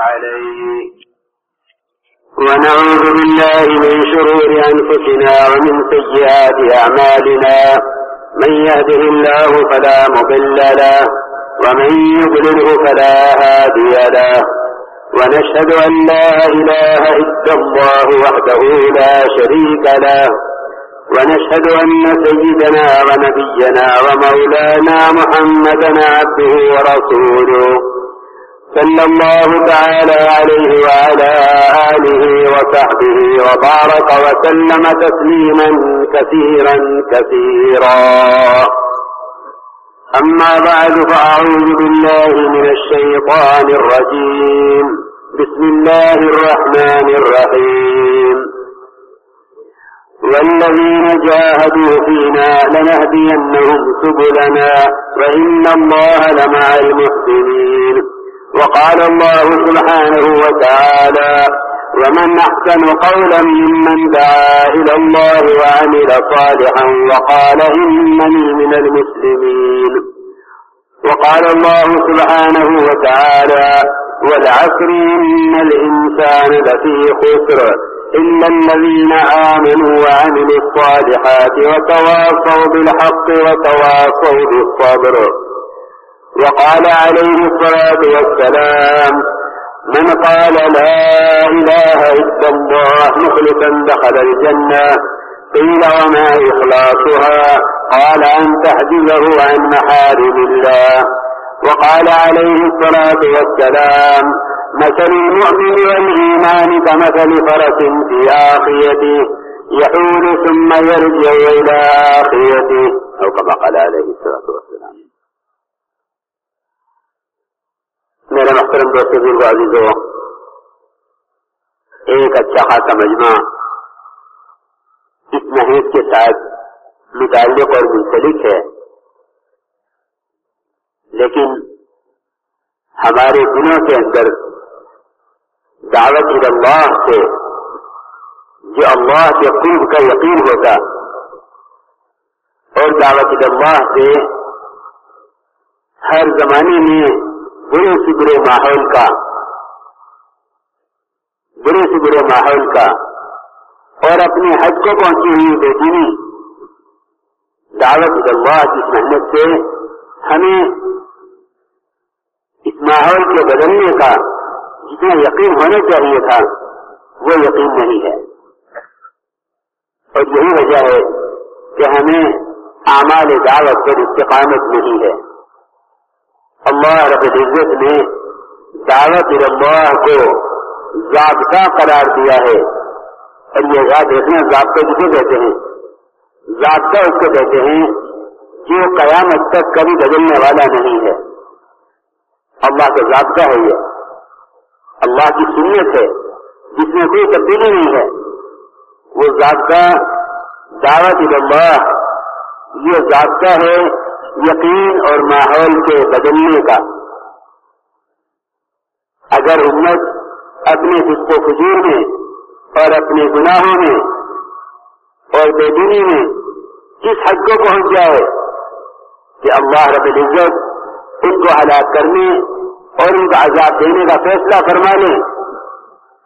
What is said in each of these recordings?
عليه. ونعوذ بالله من شرور أنفسنا ومن سيئات أعمالنا، من يهده الله فلا مضل له ومن يضلله فلا هادي له، ونشهد أن لا إله إلا الله وحده لا شريك له، ونشهد أن سيدنا ونبينا ومولانا محمدا عبده ورسوله، صلى الله تعالى عليه وعلى آله وصحبه وبارك وسلم تسليما كثيرا كثيرا. أما بعد، فأعوذ بالله من الشيطان الرجيم. بسم الله الرحمن الرحيم. والذين جاهدوا فينا لنهدينهم سبلنا وإن الله لمع المحسنين. وقال الله سبحانه وتعالى: ومن أحسن قولا ممن دعا إلى الله وعمل صالحا وقال إنني من المسلمين. وقال الله سبحانه وتعالى: والعصر إن الإنسان لفي خسر إلا الذين آمنوا وعملوا الصالحات وتواصوا بالحق وتواصوا بالصبر. وقال عليه الصلاة والسلام: من قال لا إله إلا الله مخلصا دخل الجنة. قيل: وما إخلاصها؟ قال: أن تحجزه عن محارم الله. وقال عليه الصلاة والسلام: مثل المؤمن والإيمان كمثل فرس في آخيته يحول ثم يرجع إلى آخيته، أو كما قال عليه الصلاة والسلام. میرے محترم دوستو، بزرگوں، عزیزوں، ایک اچھا خاصا مجمع اس محیط کے ساتھ متعلق اور منسلک ہے، لیکن ہمارے دلوں کے اندر دعوت اللہ سے جو اللہ کے قرب کا یقین ہوتا اور دعوت اللہ سے ہر زمانے میں برے سے برے ماحول کا اور اپنے حد کو پہنچی ہوئی بے دینی دعوت اللہ کی محنت سے ہمیں اس ماحول کے بدلنے کا جتنا یقین ہونا چاہیے تھا وہ یقین نہیں ہے، اور یہی وجہ ہے کہ ہمیں اعمال دعوت پر استقامت نہیں ہے۔ اللہ رب العزت نے دعوت اللہ کو ضابطہ قرار دیا ہے، اور یہ یاد رکھنا ضابطہ کسے کہتے ہیں؟ ضابطہ اس کو کہتے ہیں جو قیامت تک کبھی بدلنے والا نہیں ہے۔ اللہ کا ضابطہ ہے، یہ اللہ کی سنت ہے جس میں کوئی تبدیلی نہیں ہے۔ وہ ضابطہ دعوت اللہ، یہ ضابطہ ہے یقین اور ماحول کے بدلنے کا۔ اگر امت اپنے فسق و فجور میں اور اپنے گناہوں میں اور بے دینی میں اس حد کو پہنچ جائے کہ اللہ رب العزت ان کو ہلاک کرنے اور ان کو عذاب دینے کا فیصلہ فرما لے،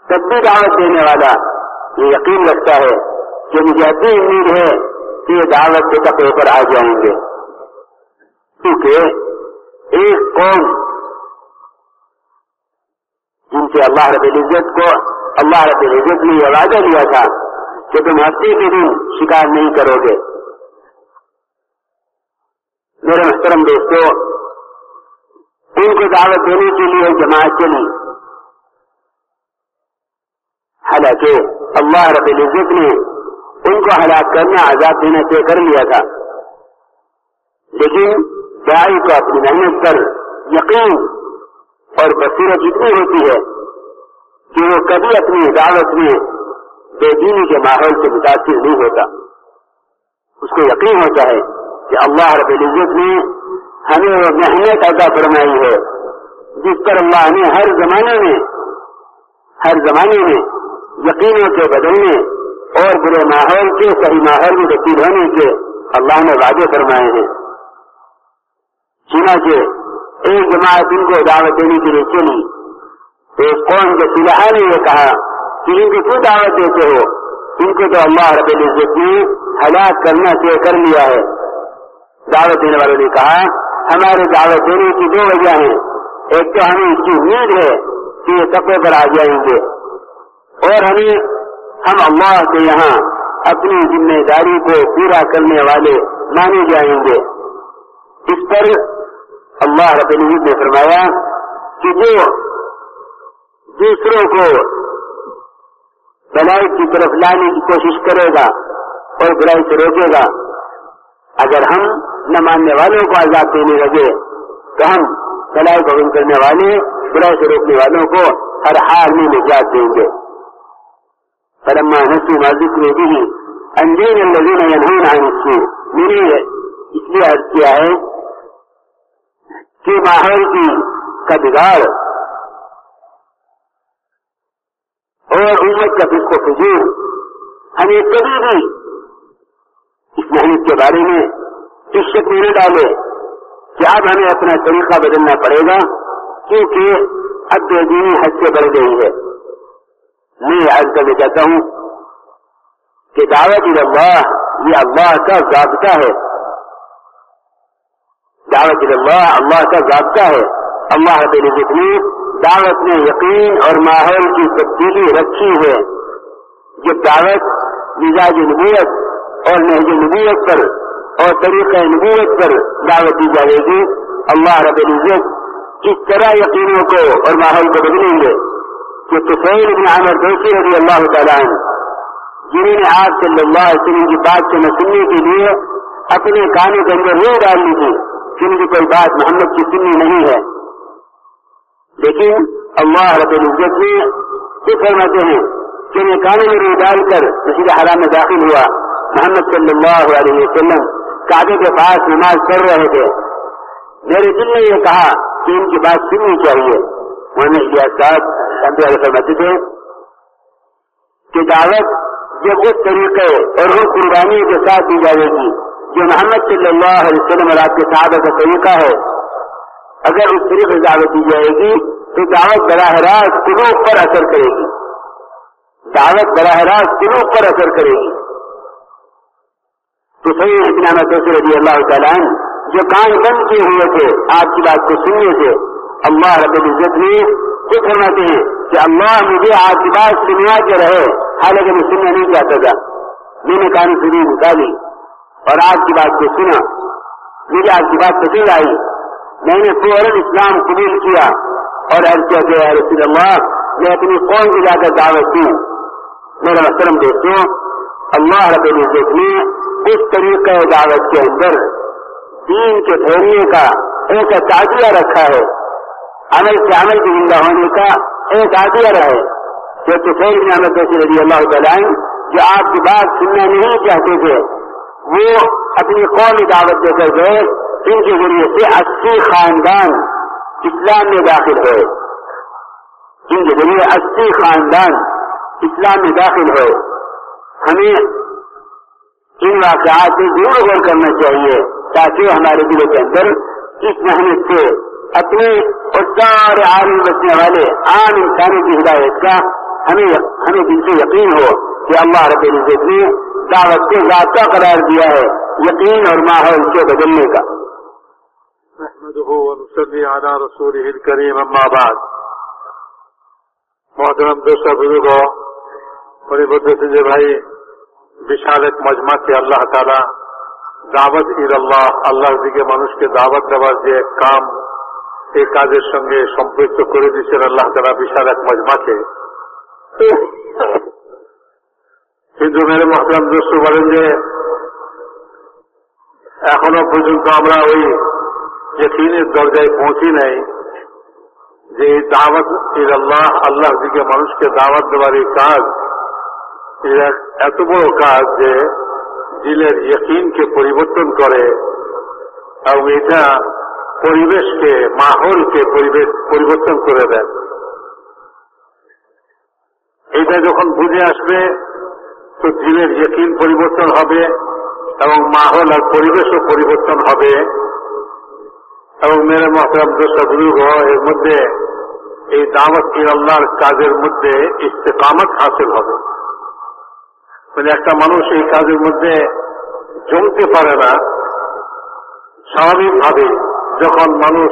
تب بھی دعوت دینے والا یہ یقین رکھتا ہے کہ مجھے اتنی امید ہے کہ یہ دعوت کے تقوی پر آ جائیں گے، کیونکہ ایک قوم جن سے اللہ رب العزت نے یہ وعدہ لیا تھا کہ تم ہفتے کے دن شکار نہیں کرو گے۔ میرے محترم دوستو، ان کو دعوت دینے کے لیے جماعت چلی، حالانکہ اللہ رب العزت نے ان کو ہلاک کرنا، عذاب دینے سے کر لیا تھا، لیکن داعی کو اپنی محنت پر یقین اور بصیرت اتنی ہوتی ہے کہ وہ کبھی اپنی دعوت میں بے دینی کے ماحول سے متاثر نہیں ہوتا۔ اس کو یقین ہوتا ہے کہ اللہ رب العزت نے ہمیں وہ محنت عطا فرمائی ہے جس پر اللہ نے ہر زمانے میں یقینوں کے بدلنے اور برے ماحول کے صحیح ماحول میں تبدیل ہونے کے اللہ نے وعدے فرمائے ہیں۔ چنانچہ ایک جماعت ان کو دعوت دینے کے لیے چلی تو اس قوم کے صلحاء نے یہ کہا کہ ان کو کیوں دعوت دیتے ہو؟ ان کو تو اللہ رب العزت نے ہلاک کرنا طے کر لیا ہے۔ دعوت دینے والوں نے کہا ہمارے دعوت دینے کی دو وجہ ہیں، ایک تو ہمیں اس کی امید ہے کہ یہ تقوی پر آ جائیں گے، اور ہم اللہ کے یہاں اپنی ذمہ داری کو پورا کرنے والے مانے جائیں گے۔ اس پر اللہ رب العزت نے فرمایا کہ جو دوسروں کو بھلائی کی طرف لانے کی کوشش کرے گا اور برائی سے روکے گا، اگر ہم نہ ماننے والوں کو عذاب دینے لگے تو ہم بھلائی کو حکم کرنے والے برائی سے روکنے والوں کو ہر حال میں نجات دیں گے۔ فلما نسوا ما ذکروا به انجینا الذین ینہون عن السوء، میں نے اس لیے عرض کیا ہے کہ ماحول کا بگاڑ اور امت کا فسق و فجور ہمیں کبھی بھی اس محنت کے بارے میں اس شک میں نہ ڈالے کہ اب ہمیں اپنا طریقہ بدلنا پڑے گا، کیونکہ اب بے دینی حد سے بڑھ گئی ہے۔ میں عرض کرنا چاہتا ہوں کہ دعوت اللہ یہ اللہ کا ضابطہ ہے، دعوت اللہ اللہ کا ضابطہ ہے۔ اللہ رب العزت نے دعوت میں یقین اور ماحول کی تبدیلی رکھی ہے۔ جب دعوت مزاج نبوت اور نہج نبوت پر اور طریقہ نبوت پر دعوت دی جائے گی، اللہ رب العزت اس طرح یقینوں کو اور ماحول کو بدلیں گے کہ طفیل بن عامر دوسی رضی اللہ تعالیٰ عنہ، جنہوں نے آپ صلی اللہ علیہ وسلم کی بات سے نہ سننے کے لیے اپنے کانوں کے اندر روح ڈال لی تھی کہ ان کی کوئی بات محمد کی سننی نہیں ہے، لیکن اللہ رب العزت نے یہ فرماتے ہیں کہ میں کانوں میں روح ڈال کر مسجد حرام میں داخل ہوا، محمد صلی اللہ علیہ وسلم کعبے کے پاس نماز پڑھ رہے تھے، میرے دل نے یہ کہا کہ ان کی بات سننی چاہیے۔ فرماتے تھے کہ دعوت جب اس طریقے اور اس قربانی کے ساتھ دی جائے گی جو محمد صلی اللہ علیہ وسلم اور آپ کے صحابہ کا طریقہ ہے، اگر اس طریقے سے دعوت دی جائے گی تو دعوت براہ راست قلوب پر اثر کرے گی، دعوت براہ راست قلوب پر اثر کرے گی۔ تو صحیح ابن عامر دوسی رضی اللہ تعالیٰ عنہ جو کان بند کیے ہوئے تھے آپ کی بات کو سننے سے، اللہ رب العزت نے خود فرماتے ہیں کہ اللہ مجھے آپ کی بات سنوا کے رہے، حالانکہ میں سننا نہیں چاہتا تھا، میں نے کان سے نکالی اور آپ کی بات کو سنا، مجھے آپ کی بات پسند آئی، میں نے فوراً اسلام قبول کیا اور عرض کیا کہ یا رسول اللہ میں اپنی قوم کو جا کر دعوت دوں۔ میرا محترم دوستوں، اللہ رب العزت نے اس طریقہ دعوت کے اندر دین کے پھیلنے کا ایک تعزیہ رکھا ہے، عمل سے عمل کے زندہ ہونے کا ایک عادیہ رہے۔ جو طفیل بن عامر دوسی رضی اللہ تعالیٰ عنہ جو آپ کی بات سننا نہیں چاہتے تھے، وہ اپنی قوم دعوت دے کر گئے، ان کے ذریعے سے 80 خاندان اسلام میں داخل ہوئے، ان کے ذریعے 80 خاندان اسلام میں داخل ہوئے۔ ہمیں ان واقعات سے ضرور غور کرنا چاہیے تاکہ ہمارے دلوں کے اندر اس محنت سے اپنے اور سارے عالم بچنے والے عام انسانوں کی ہدایت کا ہمیں دل سے یقین ہو کہ اللہ رب العزت نے دعوت کو ضابطہ قرار دیا ہے یقین اور ماحول کو بدلنے کا۔ نحمده ونصلي على رسوله الكريم اما بعد۔ محترم دوستوں بزرگوں، بڑی بدت سے بھائی বিশাল এক মজমাকে আল্লাহ তাআলা দাওয়াত ইলাল্লাহ আল্লাহর দিকে মানুষকে দাওয়াত দেওয়ার যে কাম এই কাজের সঙ্গে সম্পৃক্ত করে দিয়েছেন আল্লাহ তাআলা বিশাল এক মজমাকে। কিন্তু মেরে মহতরম দোস্ত বলেন যে এখনো পর্যন্ত আমরা ওই ইয়াকিনের দরজায় পৌঁছি নাই যে দাওয়াত ইলাল্লাহ আল্লাহর দিকে মানুষকে দাওয়াত দেওয়ার এই কাজ এত বড় কাজ যে দিলের ইয়কিনকে পরিবর্তন করে এবং এটা পরিবেশকে মাহৌলকে পরিবর্তন করে দেয়। এটা যখন বুঝে আসবে তো দিলের ইয়কিন পরিবর্তন হবে এবং মাহৌল আর পরিবেশও পরিবর্তন হবে। এবং মেরে মহতরম দোস্ত বুজুর্গ, এর মধ্যে এই দাওয়াত ইলাল্লাহর কাজের মধ্যে ইস্তেকামত হাসিল হবে। মানে একটা মানুষ এই কাজের মধ্যে জমতে পারে না। স্বাভাবিকভাবে যখন মানুষ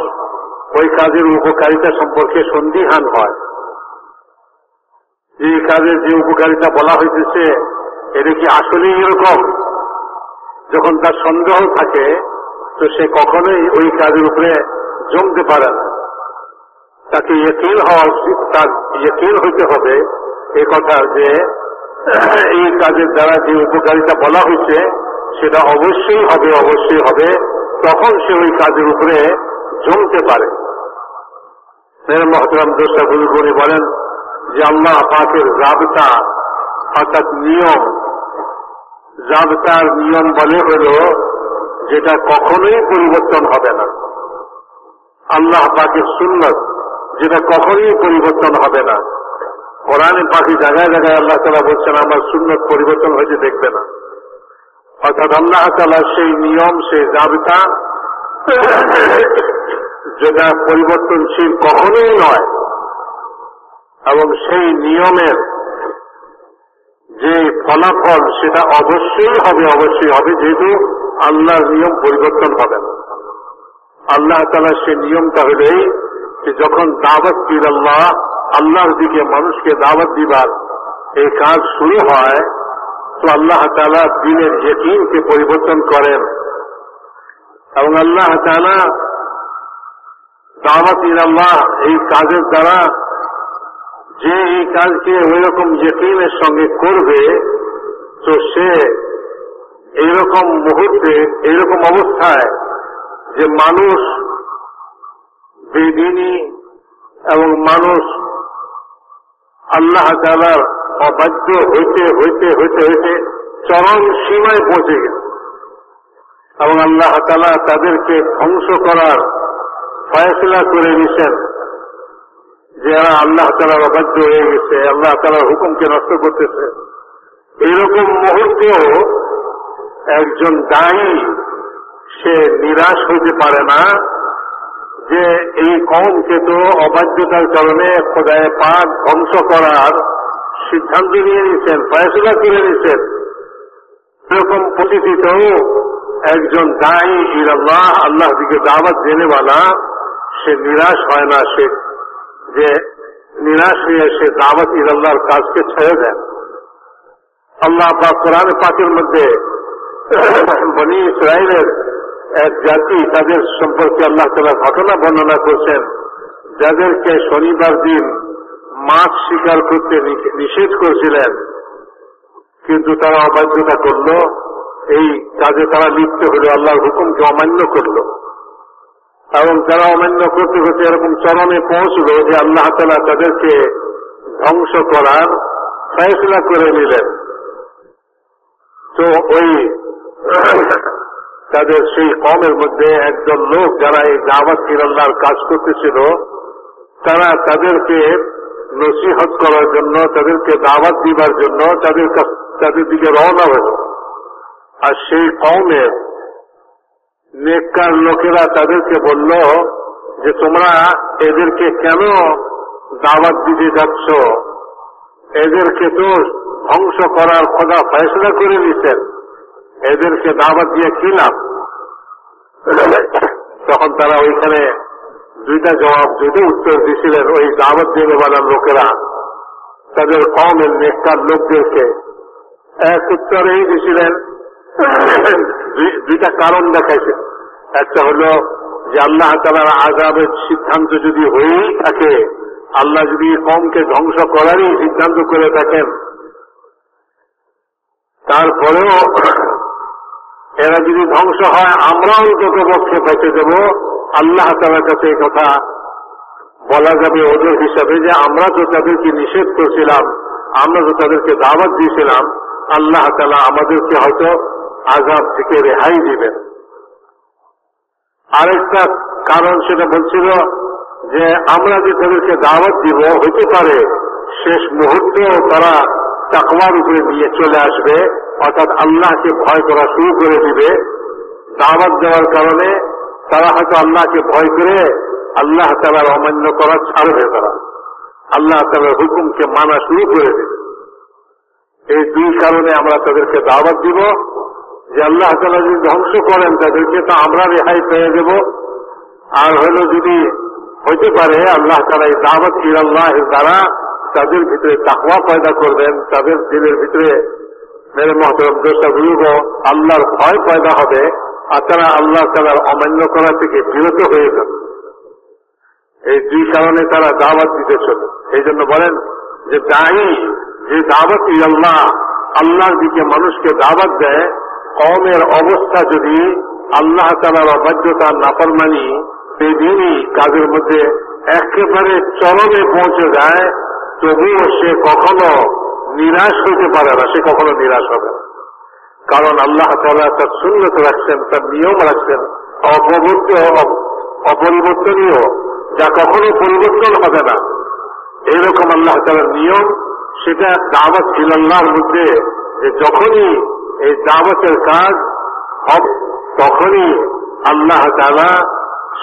ওই কাজের উপকারিতা সম্পর্কে সন্দিহান হয়, যে কাজের যে উপকারিতা বলা হয়েছে এটা কি আসলেই এরকম, যখন তার সন্দেহ থাকে তো সে কখনোই ওই কাজের উপরে জমতে পারে না। তাকে ইয়াকিন হওয়া উচিত, তার ইয়াকিন হইতে হবে এই কথা যে এই কাজের দ্বারা যে উপকারিতা বলা হয়েছে সেটা অবশ্যই হবে, তখন সে ওই কাজের উপরে জমতে পারে। মেরে মহতরম দোস্তা বুজুর্গনি বলেন যে আল্লাহ পাকের জাবতা অর্থাৎ নিয়ম, জাবতার নিয়ম বলে হল যেটা কখনোই পরিবর্তন হবে না। আল্লাহ পাকের সুন্নত যেটা কখনোই পরিবর্তন হবে না। কোরআনে পাখি জায়গায় জায়গায় আল্লাহ তাআলা বলছেন আমার সুন্নত পরিবর্তন হয়েছে দেখবে না। অর্থাৎ আল্লাহ তাআলা সেই নিয়ম, সেই জাবতা যেটা পরিবর্তনশীল কখনোই নয়, এবং সেই নিয়মের যে ফলাফল সেটা অবশ্যই হবে, যেহেতু আল্লাহর নিয়ম পরিবর্তন হবে না। আল্লাহ তাআলা সেই নিয়মটা হলেই যে যখন দাওয়াত ইলাল্লাহ, আল্লাহর দিকে মানুষকে দাওয়াত দিবার এই কাজ শুরু হয় তো আল্লাহ তাআলা দিনের ইয়াকিনকে পরিবর্তন করেন, এবং আল্লাহ তাআলা দাওয়াত ইলাল্লাহ এই কাজের দ্বারা যে এই কাজকে ওই রকম ইয়াকিনের সঙ্গে করবে তো সে এইরকম মুহূর্তে, এইরকম অবস্থায় যে মানুষ বেদিনী এবং মানুষ আল্লাহ তাআলার অবাধ্য হইতে চরম সীমায় পৌঁছে গেছে, এবং আল্লাহ তাআলা তাদেরকে ধ্বংস করার ফয়সলা করে নিছেন যে এরা আল্লাহ তাআলার অবাধ্য হয়ে গেছে, আল্লাহ তাআলার হুকুমকে নষ্ট করতেছে। এইরকম মুহূর্তেও একজন দায়ী সে নিরাশ হইতে পারে না যে এই কওমকে তো অবাধ্যতার কারণে খোদায়ে পাক ধ্বংস করার সিদ্ধান্ত নিয়ে নিছেন, ফয়সলা করে নিছেন। এরকম পরিস্থিতিতেও একজন দায়ী ইলাল্লাহ, আল্লাহ দিকে দাওয়াত দেনেওয়ালা, সে নিরাশ হয় না, সে যে নিরাশ হয়ে সে দাওয়াত ইলাল্লাহর কাজকে ছেড়ে দেন। আল্লাহ পাক কোরআন পাকের মধ্যে বনী ইসরাইলের এক জাতি, তাদের সম্পর্কে আল্লাহ তাআলা ঘটনা বর্ণনা করছেন, যাদেরকে শনিবার দিন মাছ শিকার করতে নিষেধ করেছিলেন, কিন্তু তারা অবাধ্যতা করল, এই কাজে তারা লিপ্ত হল, আল্লাহর হুকুমকে অমান্য করল, এবং তারা অমান্য করতে করতে এরকম চরমে পৌঁছল যে আল্লাহ তাআলা তাদেরকে ধ্বংস করার ফয়সলা করে নিলেন। তো ওই তাদের সেই কওমের মধ্যে একজন লোক যারা এই দাওয়াত ইলাল্লাহর কাজ করতেছিল, তারা তাদেরকে নসিহত করার জন্য, তাদেরকে দাওয়াত দিবার জন্য তাদের দিকে রওনা হল। আর সেই কওমের নেককার লোকেরা তাদেরকে বলল যে তোমরা এদেরকে কেন দাওয়াত দিতে যাচ্ছ, এদেরকে তো ধ্বংস করার খোদা ফয়সলা করে নিছেন, এদেরকে দাওয়াত দিয়ে কি লাভ? তখন তারা ওইখানে দুইটা উত্তর দিয়েছিলেন। ওই দাওয়াত দেওয়ালার লোকেরা তাদের কওমের নেককার লোকদেরকে এক উত্তর এই দিয়েছিলেন, দুইটা কারণ দেখাইছেন। একটা হলো যে আল্লাহ তাআলার আযাবের সিদ্ধান্ত যদি হয়েই থাকে, আল্লাহ যদি কওমকে ধ্বংস করারই সিদ্ধান্ত করে থাকেন, তারপরেও এরা যদি ধ্বংস হয় আমরাও অন্তত পক্ষে বেঁচে দেব। আল্লাহ তাআলার কাছে এই কথা বলা যাবে ওদের হিসাবে যে আমরা তো তাদেরকে নিষেধ করছিলাম, আমরা তো তাদেরকে দাওয়াত দিয়েছিলাম, আল্লাহ তাআলা আমাদেরকে হয়তো আযাব থেকে রেহাই দিবেন। আরেকটা কারণ সেটা বলছিল যে আমরা যে তাদেরকে দাওয়াত দিব, হতে পারে শেষ মুহূর্তেও তারা তাকওয়ার উপরে নিয়ে চলে আসবে, অর্থাৎ আল্লাহকে ভয় করা শুরু করে দিবে। দাওয়াত দেওয়ার কারণে তারা হয়তো আল্লাহকে ভয় করে আল্লাহ তাআলার অমান্য করা ছাড়বে তারা, আল্লাহ তাআলার হুকুমকে মানা শুরু করে দেবে। এই দুই কারণে আমরা তাদেরকে দাওয়াত দিব যে আল্লাহ তাআলা যদি ধ্বংস করেন তাদেরকে তো আমরা রেহাই পেয়ে দেব। আর হলো যদি হইতে পারে আল্লাহ তাআলা এই দাওয়াত ইলাল্লাহের দ্বারা তাদের ভিতরে তাকওয়া পয়দা করবেন, তাদের দিলের ভিতরে মেরে মহতরম দোষাগুলো আল্লাহর ভয় পয়দা হবে, আর তারা আল্লাহ তাআলার অমান্য করা থেকে বিরত হয়ে যাবে। এই দুই কারণে তারা দাওয়াত দিতে চলে। এই জন্য বলেন যে দায়ী যে দাওয়াত ইলাল্লাহ, আল্লাহর দিকে মানুষকে দাওয়াত দেয়, কওমের অবস্থা যদি আল্লাহ তাআলার অবাধ্যতা নাফরমানি সেই দিনই কাজের মধ্যে একেবারে চরমে পৌঁছে যায়, তবুও সে কখনো নিরাশ হতে পারে না, সে কখনো নিরাশ হবে না। কারণ আল্লাহ তাআলা তার সুন্নত রাখছেন, তার নিয়ম রাখছেন অপরিবর্তনীয়, যা কখনো পরিবর্তন হবে না। এইরকম আল্লাহ তাআলার নিয়ম, সেটা দাওয়াত ইলাল্লাহর মধ্যে যে যখনই এই দাওয়াতের কাজ হবে তখনই আল্লাহ তাআলা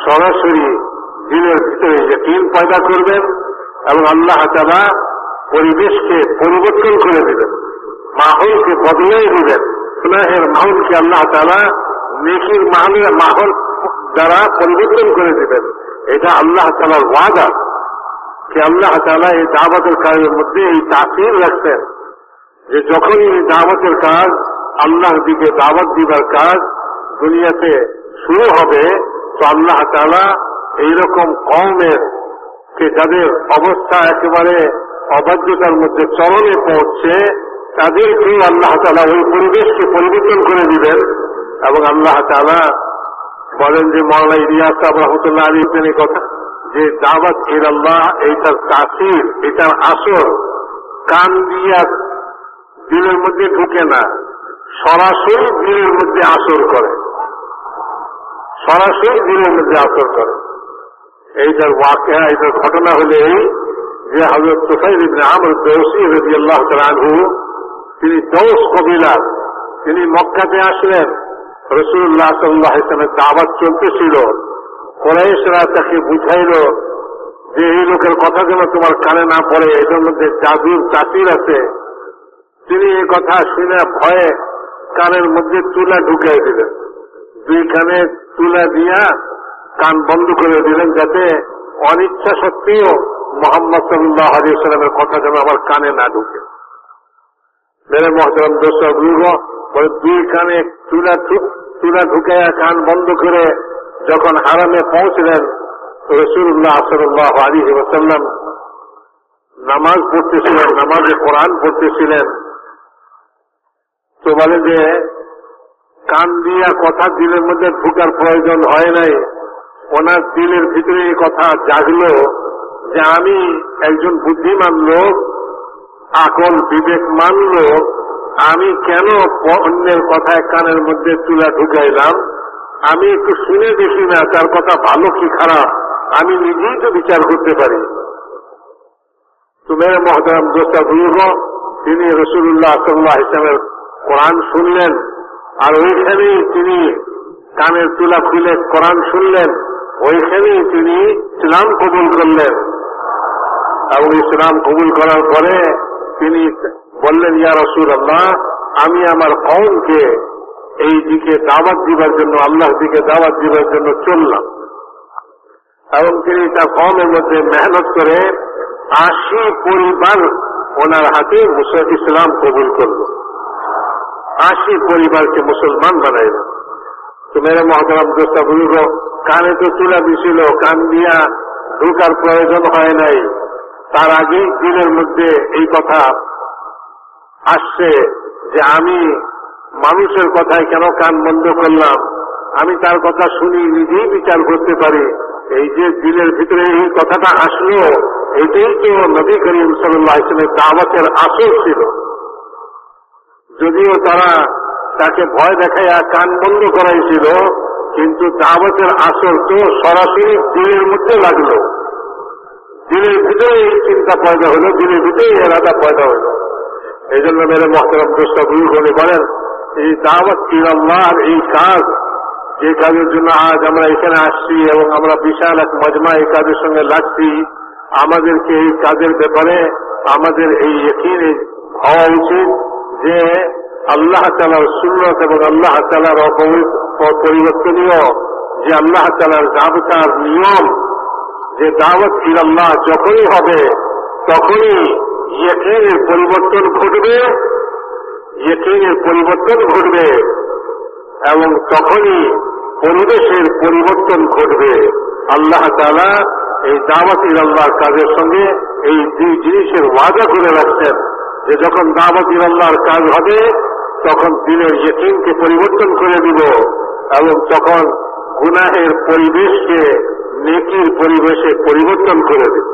সরাসরি দিনের ভিতরে ইয়াকিন পয়দা করবেন এবং আল্লাহ তাআলা পরিবেশকে পরিবর্তন করে দিবেন, মাহৌলকে বদলাই দিবেন। গুনাহের মাহৌলকে আল্লাহ তাআলা নেকির মাহৌল দ্বারা পরিবর্তন করে দিবেন। এটা আল্লাহ তাআলার ওয়াদা যে আল্লাহ তাআলা এই দাওয়াতের কাজের মধ্যে এই তাসির রাখছেন যে যখনই এই দাওয়াতের কাজ, আল্লাহর দিকে দাওয়াত দিবার কাজ দুনিয়াতে শুরু হবে, তো আল্লাহ তাআলা এইরকম কওমের কে যাদের অবস্থা একেবারে অবাধ্যতার মধ্যে চরমে পৌঁছছে, তাদেরকেও আল্লাহ তাআলা ওই পরিবেশকে পরিবর্তন করে দিবেন। এবং আল্লাহ তাআলা বলেন যে মাওলানা ইলিয়াস সাহেব রাহমাতুল্লাহ আলাইহি এই কথা যে দাওয়াত ইলাল্লাহ এইটার তাসির, এটার আসর কান দিয়া দিলের মধ্যে ঢুকে না, সরাসরি দিলের মধ্যে আসর করে, সরাসরি দিলের মধ্যে আসর করে। এইটার ওয়াকিয়া, এইটার ঘটনা হলে এই যে হযরত তুফাইল ইবনে আমর দৌসী রাদিয়াল্লাহু তাআলা আনহু, তিনি দৌস কবিলার, তিনি মক্কাতে আসলেন। রাসূলুল্লাহ সাল্লাল্লাহু আলাইহি ওয়াসাল্লামের দাওয়াত চলতেছিল। কুরাইশরা তাকে বুঝাইল যে এই লোকের কথা যেন তোমার কানে না পড়ে, এটার মধ্যে জাদুর তাসির আছে। তিনি এই কথা শুনে ভয়ে কানের মধ্যে তুলা ঢুকিয়ে দিলেন, দুই কানে তুলা দিয়া কান বন্ধ করে দিলেন, যাতে অনিচ্ছা সত্ত্বেও মুহাম্মদ সাল্লাল্লাহু আলাইহি ওয়াসাল্লামের কথা যেন আমার কানে না ঢুকে। মেরে মহতরম দোস্ত বলে দুই কানে তুলা ঢুকাইয়া কান বন্ধ করে যখন হারামে পৌঁছলেন, রাসূলুল্লাহ সাল্লাল্লাহু আলাইহি ওয়াসাল্লাম নামাজ পড়তেছিলেন, নামাজে কোরআন পড়তেছিলেন। তো বলে যে কান দিয়া কথা দিলের মধ্যে ঢুকার প্রয়োজন হয় নাই, ওনার দিলের ভিতরে এই কথা জাগলো যে আমি একজন বুদ্ধিমান লোক, আকল বিবেকমান লোক, আমি কেন অন্যের কথায় কানের মধ্যে তুলা ঢুকাইলাম? আমি একটু শুনে দেখি না তার কথা ভালো কি খারাপ, আমি নিজেই তো বিচার করতে পারি। তুমি মহতারাম দোস্তা বুঝব, তিনি রাসূলুল্লাহ সাল্লাল্লাহু আলাইহি ওয়াসাল্লামের কোরআন শুনলেন, আর ওইখানেই তিনি কানের তুলা খুলে কোরআন শুনলেন, ওইখানেই তিনি ইসলাম কবুল করলেন। এবং ইসলাম কবুল করার পরে তিনি বললেন, ইয়া রাসূলুল্লাহ, আমি আমার কওমকে এই দিকে দাওয়াত দিবার জন্য, আল্লাহর দিকে দাওয়াত দিবার জন্য চললাম। এবং তিনি তার কওমের মধ্যে মেহনত করে 80 পরিবার ওনার হাতে ইসলাম কবুল করল, 80 পরিবারকে মুসলমান বানাইল। তো মেরে মহতারাম দোস্তা বুঝল, কানে তো তুলা দিছিল, কান দিয়া ঢুকার প্রয়োজন হয় নাই, তার আগেই দিনের মধ্যে এই কথা আসছে যে আমি মানুষের কথায় কেন কান বন্ধ করলাম, আমি তার কথা শুনি নিজেই বিচার করতে পারি। এই যে দিলের ভিতরে এই কথাটা আসলো, এটাই তো নবী করিম সাল্লাল্লাহু আলাইহি ওয়াসাল্লামের দাওয়াতের আসর ছিল। যদিও তারা তাকে ভয় দেখাইয়া কান বন্ধ করাইছিল, কিন্তু দাওয়াতের আসর তো সরাসরি দিলের মধ্যে লাগলো, দিলের ভিতরে এই চিন্তা পয়দা হলো, দিলের ভিতরে এরাদা পয়দা হলো। এই জন্য মেরে মহতরম দোস্ত বুজুর্গ বলেন, এই দাওয়াত ইলাল্লাহর এই কাজ যে কাজের জন্য আজ আমরা এখানে আসছি এবং আমরা বিশাল এক মজমা এই কাজের সঙ্গে লাগছি, আমাদেরকে এই কাজের ব্যাপারে আমাদের এই ইয়াকিন হওয়া উচিত যে আল্লাহ তাআলার সুন্নাত এবং আল্লাহ তাআলার অপরিবর্তনীয় যে আল্লাহ তাআলার জাবতার নিয়ম, যে দাওয়াত ইলাল্লাহ যখনই হবে তখনই ইয়াকিনের পরিবর্তন ঘটবে, ইয়াকিনের পরিবর্তন ঘটবে এবং তখনই পরিবেশের পরিবর্তন ঘটবে। আল্লাহ তাআলা এই দাওয়াত ইলাল্লাহর কাজের সঙ্গে এই দুই জিনিসের ওয়াদা করে রাখছেন যে যখন দাওয়াত ইলাল্লাহর কাজ হবে তখন দিনের ইয়াকিনকে পরিবর্তন করে দিব এবং তখন গুনাহের পরিবেশকে নেকির পরিবেশে পরিবর্তন করে দিব।